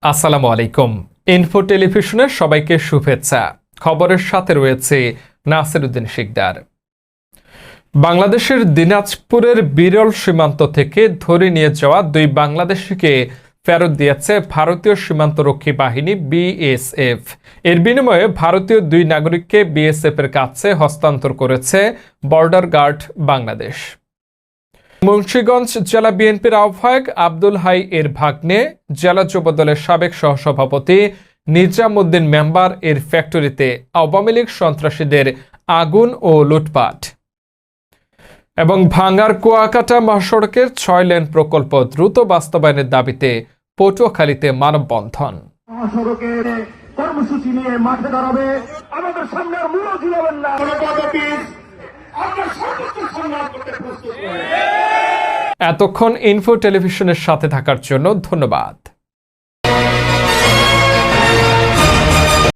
আসসালামু আলাইকুম। ইনফো টেলিভিশনের সবাইকে শুভেচ্ছা। খবরের সাথে রয়েছে নাসিরউদ্দিন শিকদার। বাংলাদেশের দিনাজপুরের বিরল সীমান্ত থেকে ধরে নিয়ে যাওয়া দুই বাংলাদেশিকে ফেরত দিয়েছে ভারতীয় সীমান্তরক্ষী বাহিনী বিএসএফ। এর বিনিময়ে ভারতীয় দুই নাগরিককে বিএসএফ এর কাছে হস্তান্তর করেছে বর্ডার গার্ড বাংলাদেশ। মুন্সিগঞ্জ জেলা বিএনপির আহ্বায়ক আব্দুল হাই এর ভাগ্নে জেলা যুবদলের সাবেক সহসভাপতি নিজামউদ্দিন মেম্বার এর ফ্যাক্টরিতে আওয়ামী লীগ সন্ত্রাসীদের আগুন ও লুটপাট। এবং ভাঙ্গার কুয়াকাটা মহাসড়কের 6 লেন প্রকল্প দ্রুত বাস্তবায়নের দাবিতে পটুয়াখালীতে মানববন্ধন। মহাসড়কের কর্মসূচি নিয়ে মাঠে দাঁড়াবে, আমাদের সামনে আর মূল্য ঝুলাবেন না। এতক্ষণ ইনফো টেলিভিশনের সাথে থাকার জন্য ধন্যবাদ।